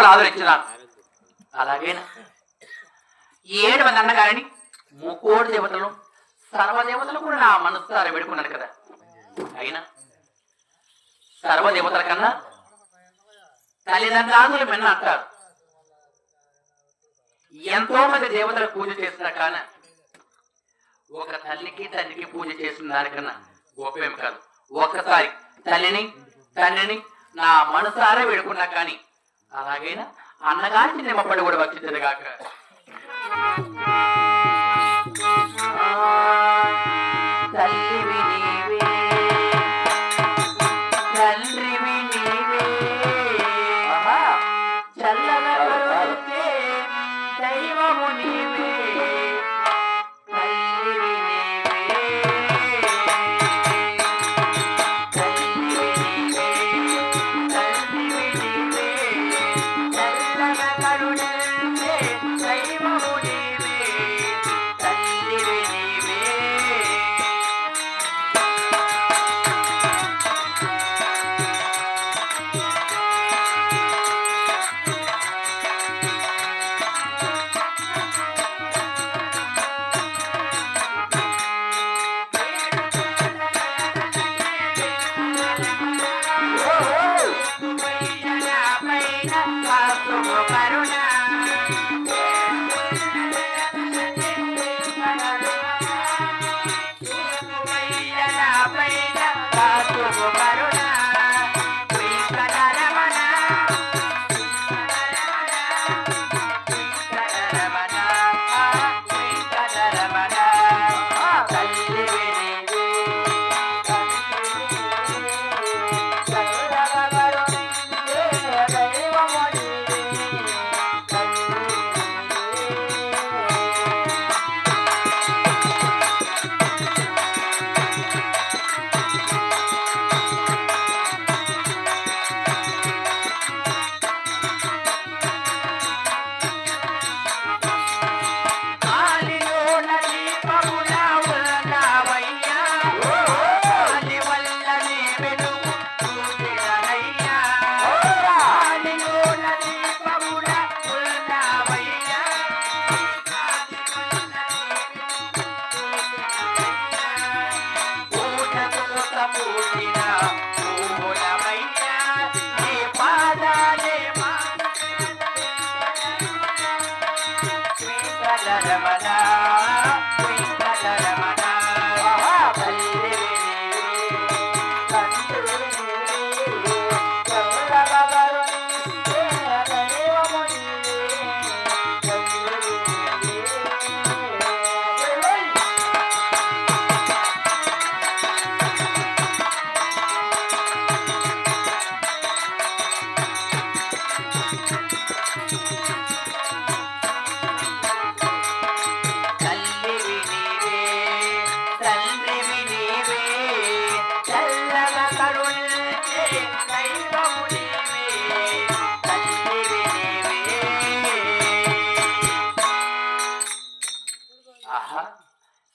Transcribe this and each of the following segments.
ఆదరించినాను. అలాగేనా 7 మంది అన్నగారిని 3 దేవతలు సర్వదేవతలు కూడా నా మనస్సారా పెడుకున్నాను కదా. అయినా సర్వదేవతల కన్నా తల్లిదండ్రులు మిన్న అంటారు. ఎంతో మంది దేవతలు పూజ చేసిన కాన ఒక తల్లికి తండ్రికి పూజ చేసిన దానికన్నా గొప్పేం కాదు. ఒక్కసారి తల్లిని తండ్రిని నా మనసారా వేడుకున్నా కానీ అలాగైనా అన్నగారికి నిమ్మపడి కూడా వచ్చింది కాక. తల్లివి నీవే తండ్రివి నీవే చల్లగా దైవము నీవే తల్లివి నీవే తల్లివి నీవే చల్లగా కరుణించే దైవము నీవే తల్లివి నీవే.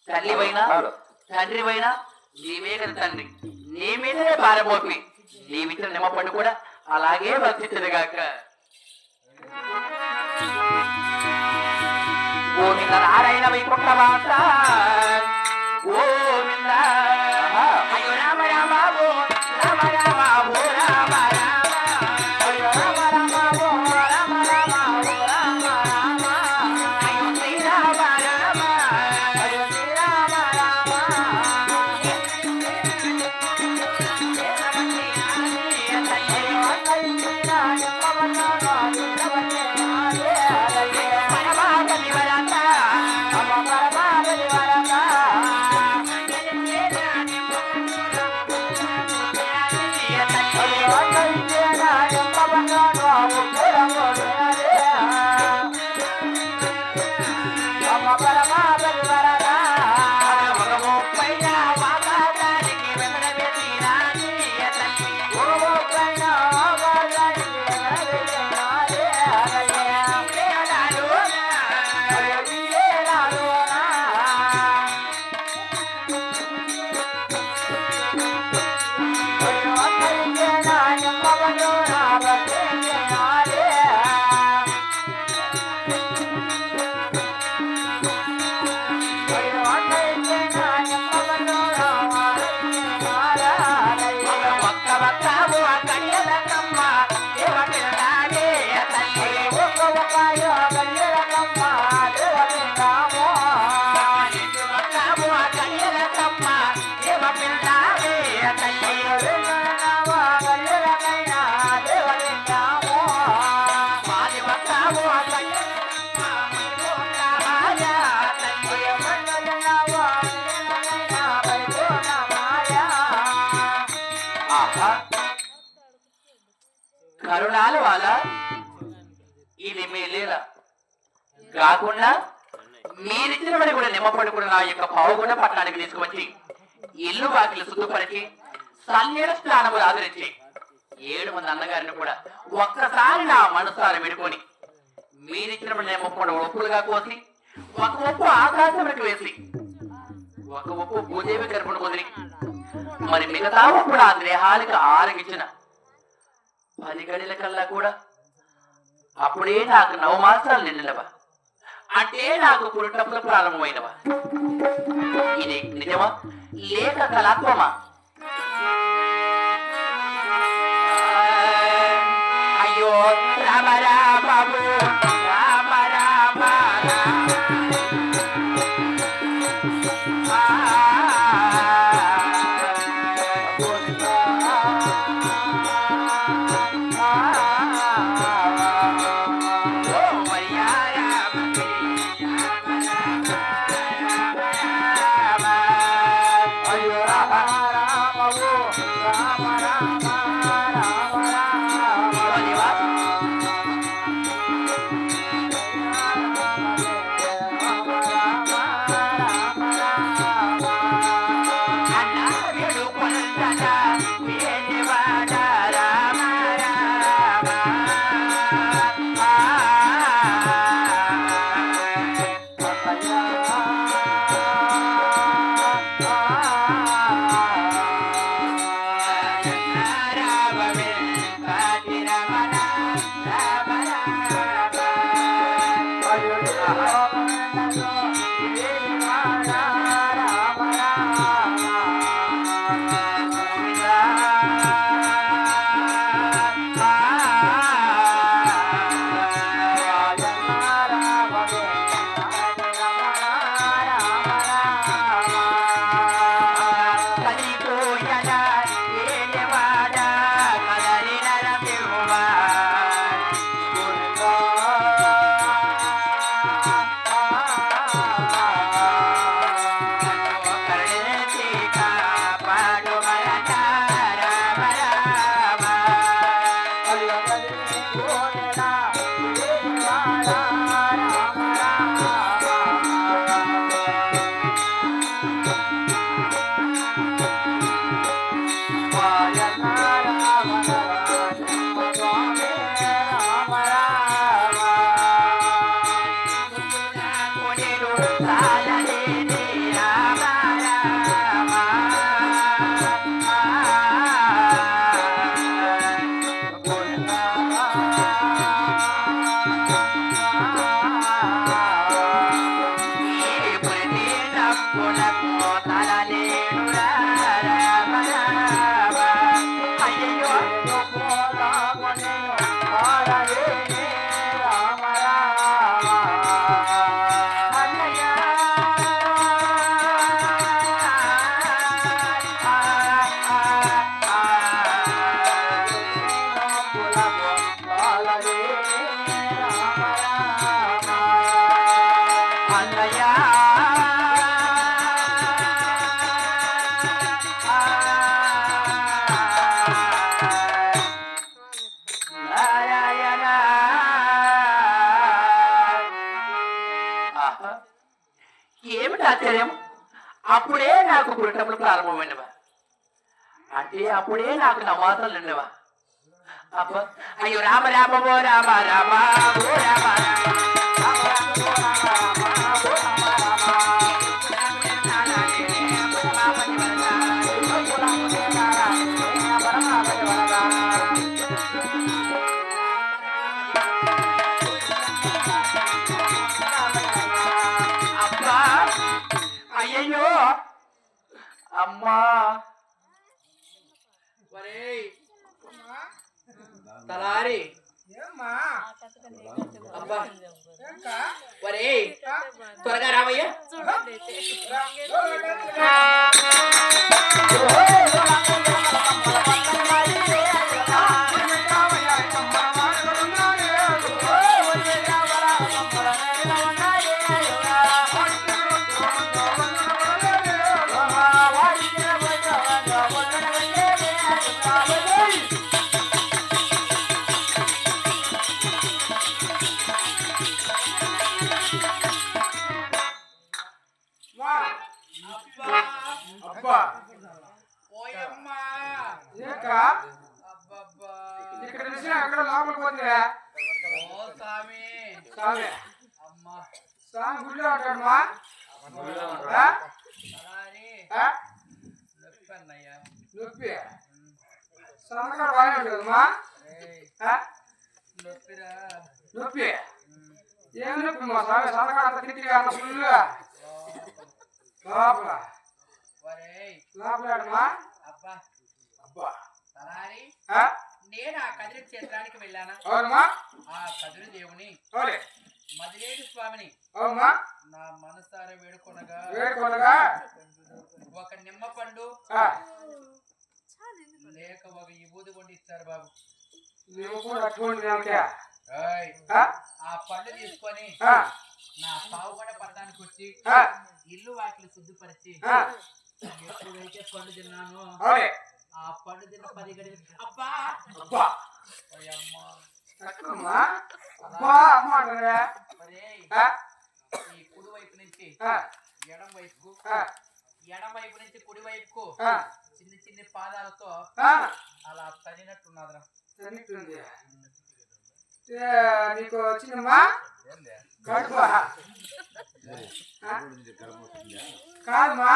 తల్లివైనా తండ్రివైనా నీవే కదా తండ్రి, నీ మీదే పారబోతుంది. నీవిచ్చిన నిమ్మపండు కూడా అలాగే వర్తించదుగాక. గోవింద నారాయణ వైకుంఠవాస గోవింద అయ్యో రామ రామ ఓ రామ రామ ఓ రామ రామ అయ్యో రామ రామ ఓ రామ రామ ఓ రామ రామ అయ్యో శ్రీ రామ రామ అయ్యో శ్రీ రామ రామ ఇది మీ లీల కాకుండా మీరిచ్చిన వాడి కూడా నిమ్మపడి కూడా నా యొక్క పావుగుండ పట్టణానికి తీసుకువచ్చి ఇల్లు వాకిలు శుద్ధపరిచి సన్నిల స్నానములు ఆదరించి 7 మంది అన్నగారిని కూడా ఒక్కసారి నా మనసారి విడుకొని మీరిచ్చిన నిమ్మపడి ఒప్పులుగా కోసి ఒక ఒప్పు ఆకాశంలోకి వేసి ఒక ఒప్పు భూదేవి గర్భను కుదిరి మరి మిగతా కూడా ఆ దేహానికి ఆరగించిన 10 గడిల కల్లా కూడా అప్పుడే నాకు 9 మాసాలు నిండినవా అంటే నాకు పురుటప్పులు ప్రారంభమైనవా ఇది నిజమా లేక కళాత్మమా అయ్యో రామ రామ రామ రామ ఏమిటి ఆశ్చర్యం అప్పుడే నాకు పురుటములు ప్రారంభమైనవా అంటే అప్పుడే నాకు నమాసాలు నిండవా అబ్బ అయ్యో రామ రామ ఓ రామ రామ ఓ రామ అబ్బా అయ్యయ్యో అమ్మా తలారి అబ్బా వరే త్వరగా రామయ్య స్వామి స్వామి అమ్మా స్వామి గుడిలో ఉంటాడమ్మా నొప్పి అన్నయ్య నొప్పి సంతకాడు బాగానే ఉంటుందమ్మా నొప్పిరా నొప్పి ఏం నొప్పి మా స్వామి సంతకాడు అంత తిట్టిగా అన్న ఫుల్గా లోపల లోపలాడమ్మా అబ్బా అబ్బా తలారి నేను ఆ కదిరి క్షేత్రానికి వెళ్ళానా అవునమ్మా ఆ కదిరి దేవుని అవులే మదిలేడు స్వామిని అవునమ్మా నా మనసారా వేడుకొనగా ఒక నిమ్మ పండు లేక ఒక విభూది కొండి ఇచ్చారు బాబు ఆ పండు తీసుకొని నా పావుగడ పట్టణానికి వచ్చి ఇల్లు వాకిలి శుద్ధిపరిచి ఎప్పుడైతే పండు తిన్నాను ఆ పండు తిన్న 10 గడియలు అబ్బా అబ్బా ఈ కుడి వైపు నుంచి ఎడం వైపు నుంచి కుడి వైపుకు చిన్న చిన్న పాదాలతో అలా తనినట్టున్నదిరా నీకు వచ్చిందమ్మా కడుపు కాదమ్మా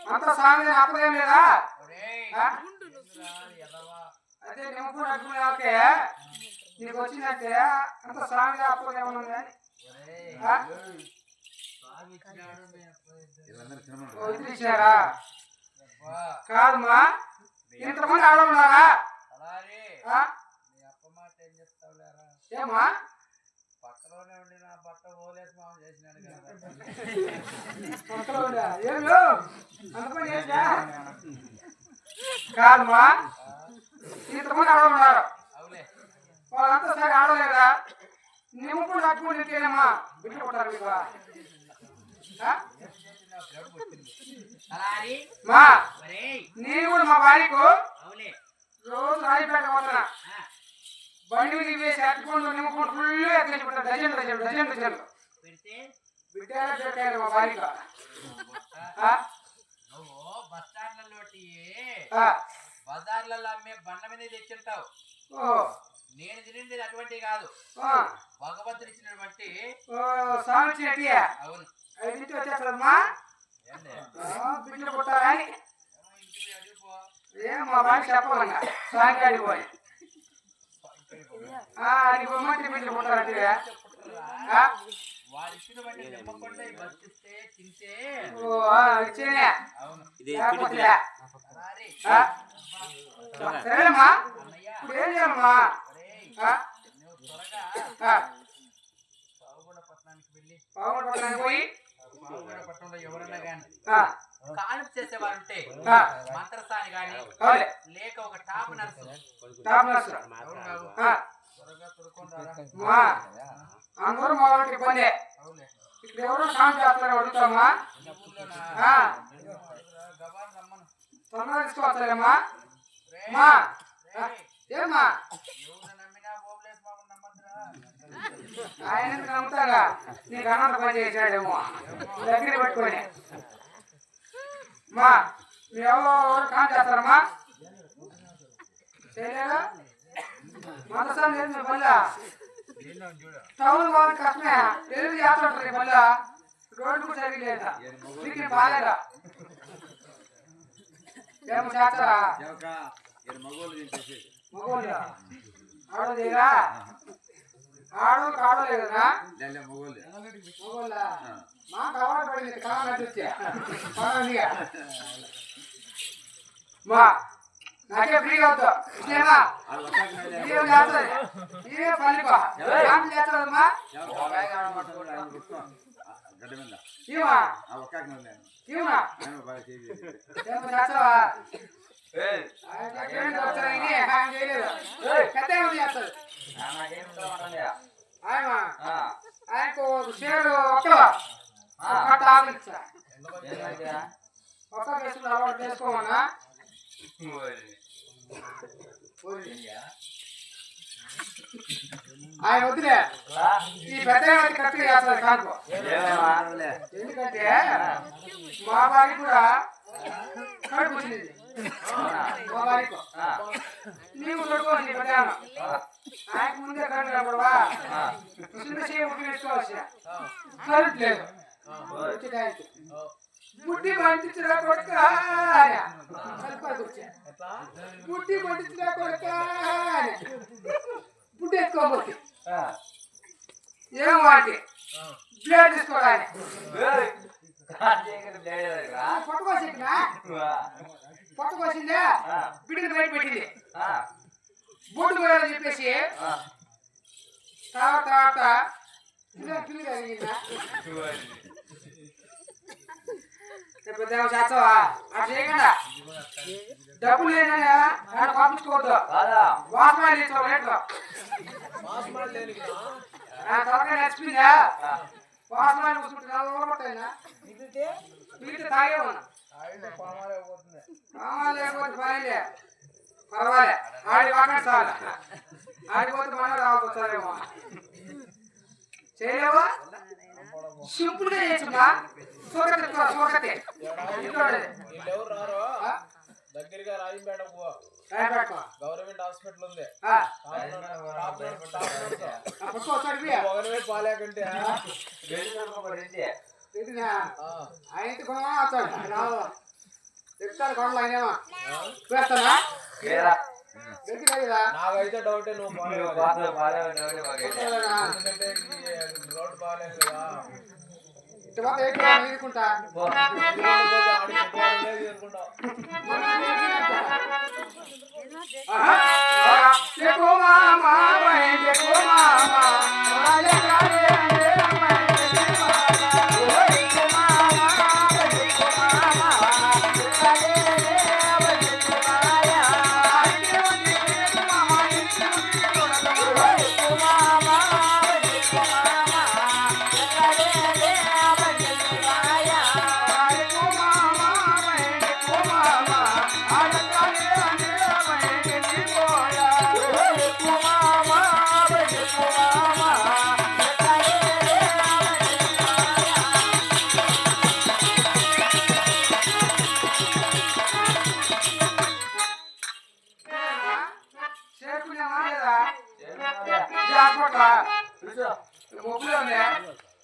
అంత సాంగ్ అప్పదేం లేదా అదే నువ్వు కూడా అడుగునే ఓకే నీకు వచ్చినట్టే అంత సాంగ్ అప్పదేమన్నా ఇచ్చినారా కాదమ్మా ఇంతమంది ఆడవున్నారా ఏమ్మా పక్కలోనే ఉండి నా బట్ట ఓలేసి మామ చేసినాడు కాదమ్మా ఇంతమంది ఆడవున్నారు వాళ్ళంతా సరే ఆడలేదా నువ్వు కూడా కట్టుకుంటేనమ్మా బిడ్డ కొట్టారు మీకు మా నేను కూడా మా భార్యకు రోజు రాయిపేట పోతున్నా బండి మీద వేసి అట్టుకుంటూ నిమ్మకుంటూ ఫుల్ ఎక్కించుకుంటా డజన్ బిడ్డ పెట్టాను మా భార్యకు నువ్వు బస్టాండ్లలోటి బజార్లలో అమ్మే బండ మీద తెచ్చింటావు నేను తినింది అటువంటివి కాదు భగవంతుడు ఇచ్చినటువంటి అవును వచ్చేస్తుందమ్మా బిడ్డ కొట్టాలని ఏం మా భార్య చెప్పాలంగా సాయంకాలం పోయి మంచి బిడ్డ కొట్టాలంటే వాడు ఇచ్చినటువంటి నిమ్మకొండ బతిస్తే తింటే సరేమ్మా ఇప్పుడు ఏం చేయాలమ్మా నువ్వు త్వరగా పావుగూడపట్నానికి వెళ్ళి పోయి పావుగూడపట్నంలో ఎవరన్నా గాని కానుపు చేసేవారుంటే మంత్రస్థాని గాని లేక ఒక టాప్ నర్సు త్వరగా తురుకుంటారా అందరూ మొదటి ఇబ్బంది ఇక్కడ ఎవరో కాన్ చేస్తారు అడుగుతామా తొందరగా తీసుకోవచ్చాలేమ్మా ఏమ్మా ఆయన నమ్ముతాగా నీకు అనంత పని చేశాడేమో దగ్గర పెట్టుకొని మా మీరు ఎవరు కాన్ చేస్తారమ్మా చేయలేదా మందసాన్ని చేసిన పల్లె టౌన్ వాళ్ళ కష్టమే తెలుగు చేస్తుంటారు పల్లె రోడ్డు కూడా సరిగలేదా నీకు బాగాలేదా ఏమో చేస్తారా మగోళ్ళు ఆడోదేరా ఆడోళ్ళకి ఆడోలేదు కదా మగోళ్ళ మాకు అవార్డు పడింది కావాలంటే వచ్చా మా నాకే ఫ్రీగా అవుతా ఇదేనా ఇదేం చేస్తుంది ఇదే పల్లికో ఏం చేస్తుందమ్మా ఇవా ఇవా ఏమో చేస్తావా ఆయనకు షేరు ఒక్క కేసులు అలవాటు చేసుకోమన్నా ఆయన వద్దులే ఈ పెద్ద కరెక్ట్గా చేస్తారు కానుకో ఎందుకంటే మా బావి కూడా కడుపు వచ్చింది ఓ వారికో నీవు కొడుకోండి పెట్టాను ఆయన ముందే కళ్ళు కనపడవా చిన్న చేయ ముట్టి వేసుకోవచ్చు కరెంట్ లేదు బుడ్డి పండించిన కొడుక బుడ్డి పండించిన కొడుక బుడ్డి ఎత్తుకోబోతే ఏం వాటి బ్లేడ్ తీసుకోవాలి పట్టుకోసినా పట్టుకోసిందే బిడ్డకి బయట పెట్టింది బుడ్డు కూడా చెప్పేసి తర్వాత పిల్లి కలిగిందా పెద్ద చేస్తావా అది చేయకుండా డబ్బులు లేదన్నా పంపించుకోవద్దు వాసనాలు ఇస్తావు రేట్లో తొలగా నచ్చిపోయిందా వాసనాలు కూర్చుంటున్నా వీటి తాగేమన్నా లేకపోతే పనిలే పర్వాలే ఆడి వాకండి చాలు ఆడిపోతే మన రావచ్చారేమో చేయలేవా సింపుల్ గా చేస్తున్నా సోకతే దగ్గరగా రాజంపేట గవర్నమెంట్ హాస్పిటల్ ఉంది పాలేకంటే ఆయన కొనమా చెప్తాను కొనలు ఆయనేమా వేస్తానా నాకైతే డౌటే నువ్వు రోడ్డు బాగాలేదు కదా తీసుకుంటా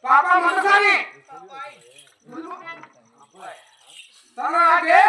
పాపా మనసాని తనకే